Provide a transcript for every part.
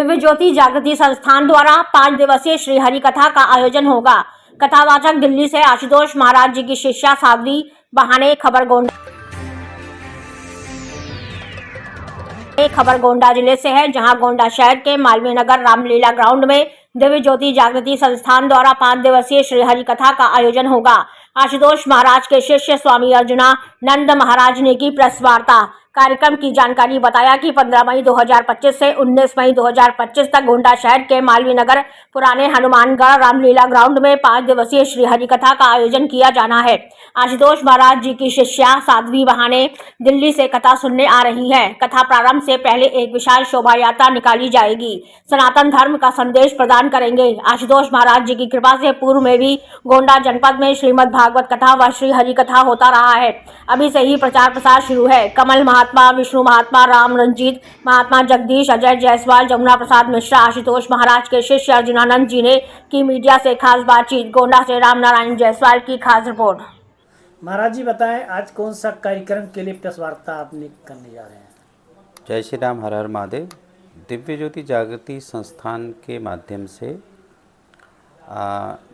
दिव्य ज्योति जागृति संस्थान द्वारा 5 दिवसीय श्री हरि कथा का आयोजन होगा। कथावाचक दिल्ली से आशुतोष महाराज जी की शिष्या साध्वी बहाने खबर गोंडा जिले से है, जहां गोंडा शहर के मालवीय नगर रामलीला ग्राउंड में दिव्य ज्योति जागृति संस्थान द्वारा 5 दिवसीय श्री हरि कथा का आयोजन होगा। आशुतोष महाराज के शिष्य स्वामी अर्जुनानंद महाराज ने की प्रेस वार्ता। कार्यक्रम की जानकारी बताया कि 15 मई 2025 से 19 मई 2025 तक गोंडा शहर के मालवीय नगर पुराने हनुमानगढ़ रामलीला ग्राउंड में 5 दिवसीय श्री हरि कथा का आयोजन किया जाना है। आशुतोष महाराज जी की शिष्या साध्वी बहाने दिल्ली से कथा सुनने आ रही है। कथा प्रारंभ से पहले एक विशाल शोभा यात्रा निकाली जाएगी, सनातन धर्म का संदेश प्रदान करेंगे। आशुतोष महाराज जी की कृपा से पूर्व में भी गोंडा जनपद में श्रीमद् भागवत कथा व श्री हरि कथा होता रहा है। अभी से ही प्रचार प्रसार शुरू है। कमल महात्मा, विष्णु महात्मा, राम रंजीत महात्मा, जगदीश, अजय जायसवाल, जमुना प्रसाद मिश्रा, आशुतोष महाराज के शिष्य अर्जुनानंद जी ने की मीडिया से खास बातचीत। गोंडा से राम नारायण जायसवाल की खास रिपोर्ट। महाराज जी बताएं, आज कौन सा कार्यक्रम के लिए प्रेस वार्ता आपने करने जा रहे हैं? जय श्री राम, हर हर महादेव। दिव्य ज्योति जागृति संस्थान के माध्यम से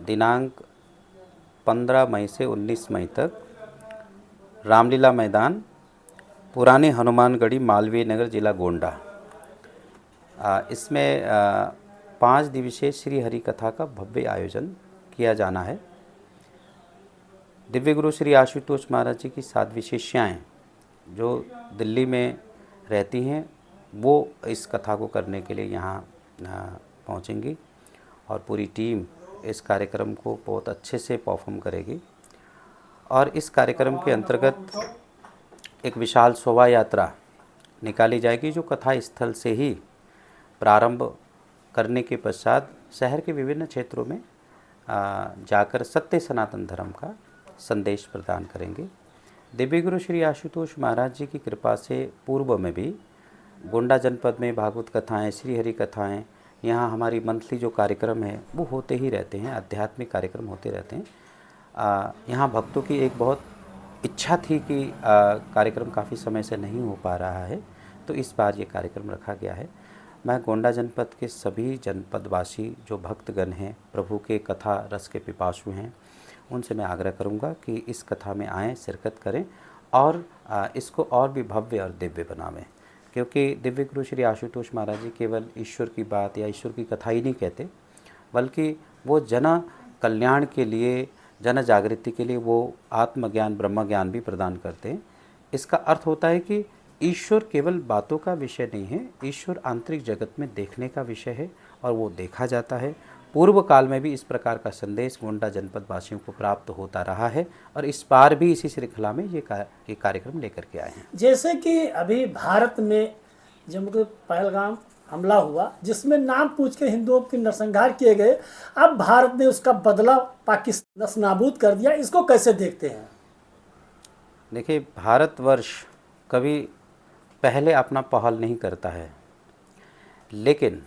दिनांक 15 मई से 19 मई तक रामलीला मैदान, पुराने हनुमानगढ़ी, मालवीय नगर, जिला गोंडा, इसमें 5 दिवसीय श्री हरि कथा का भव्य आयोजन किया जाना है। दिव्य गुरु श्री आशुतोष महाराज जी की साध्वी शिष्याएँ जो दिल्ली में रहती हैं, वो इस कथा को करने के लिए यहाँ पहुँचेंगी और पूरी टीम इस कार्यक्रम को बहुत अच्छे से परफॉर्म करेगी। और इस कार्यक्रम के अंतर्गत एक विशाल शोभा यात्रा निकाली जाएगी, जो कथा स्थल से ही प्रारंभ करने के पश्चात शहर के विभिन्न क्षेत्रों में जाकर सत्य सनातन धर्म का संदेश प्रदान करेंगे। दिव्य गुरु श्री आशुतोष महाराज जी की कृपा से पूर्व में भी गोंडा जनपद में भागवत कथाएं, श्री हरि कथाएं, यहाँ हमारी मंथली जो कार्यक्रम है वो होते ही रहते हैं, आध्यात्मिक कार्यक्रम होते रहते हैं। यहाँ भक्तों की एक बहुत इच्छा थी कि कार्यक्रम काफ़ी समय से नहीं हो पा रहा है, तो इस बार ये कार्यक्रम रखा गया है। मैं गोंडा जनपद के सभी जनपदवासी जो भक्तगण हैं, प्रभु के कथा रस के पिपासु हैं, उनसे मैं आग्रह करूंगा कि इस कथा में आएँ, शिरकत करें और इसको और भी भव्य और दिव्य बनावें। क्योंकि दिव्य गुरु श्री आशुतोष महाराज जी केवल ईश्वर की बात या ईश्वर की कथा ही नहीं कहते, बल्कि वो जन कल्याण के लिए, जन जागृति के लिए वो आत्मज्ञान, ब्रह्म ज्ञान भी प्रदान करते हैं। इसका अर्थ होता है कि ईश्वर केवल बातों का विषय नहीं है, ईश्वर आंतरिक जगत में देखने का विषय है और वो देखा जाता है। पूर्व काल में भी इस प्रकार का संदेश गोंडा जनपद वासियों को प्राप्त होता रहा है और इस बार भी इसी श्रृंखला में ये कार्यक्रम लेकर के आए हैं। जैसे कि अभी भारत में जम्मू के पहलगाम हमला हुआ, जिसमें नाम पूछ के हिंदुओं के नरसंहार किए गए, अब भारत ने उसका बदला पाकिस्तान नस्तानाबूद कर दिया, इसको कैसे देखते हैं? देखिए, भारतवर्ष कभी पहले अपना पहल नहीं करता है, लेकिन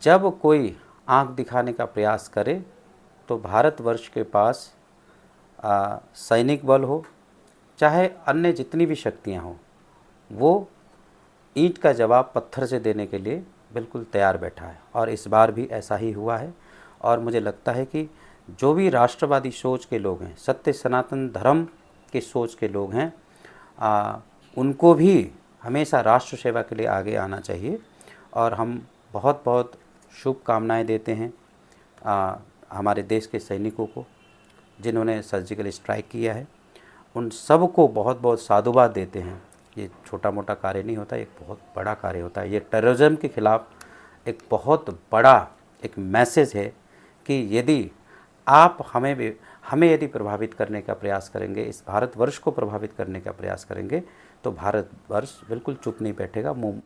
जब कोई आंख दिखाने का प्रयास करे तो भारतवर्ष के पास सैनिक बल हो, चाहे अन्य जितनी भी शक्तियां हों, वो ईंट का जवाब पत्थर से देने के लिए बिल्कुल तैयार बैठा है। और इस बार भी ऐसा ही हुआ है। और मुझे लगता है कि जो भी राष्ट्रवादी सोच के लोग हैं, सत्य सनातन धर्म के सोच के लोग हैं, उनको भी हमेशा राष्ट्र सेवा के लिए आगे आना चाहिए। और हम बहुत बहुत शुभकामनाएं देते हैं हमारे देश के सैनिकों को, जिन्होंने सर्जिकल स्ट्राइक किया है। उन सब को बहुत बहुत साधुवाद देते हैं। ये छोटा मोटा कार्य नहीं होता, एक बहुत बड़ा कार्य होता है। ये टेररिज्म के खिलाफ एक बहुत बड़ा एक मैसेज है कि यदि आप हमें यदि प्रभावित करने का प्रयास करेंगे, इस भारतवर्ष को प्रभावित करने का प्रयास करेंगे, तो भारतवर्ष बिल्कुल चुप नहीं बैठेगा, मुंह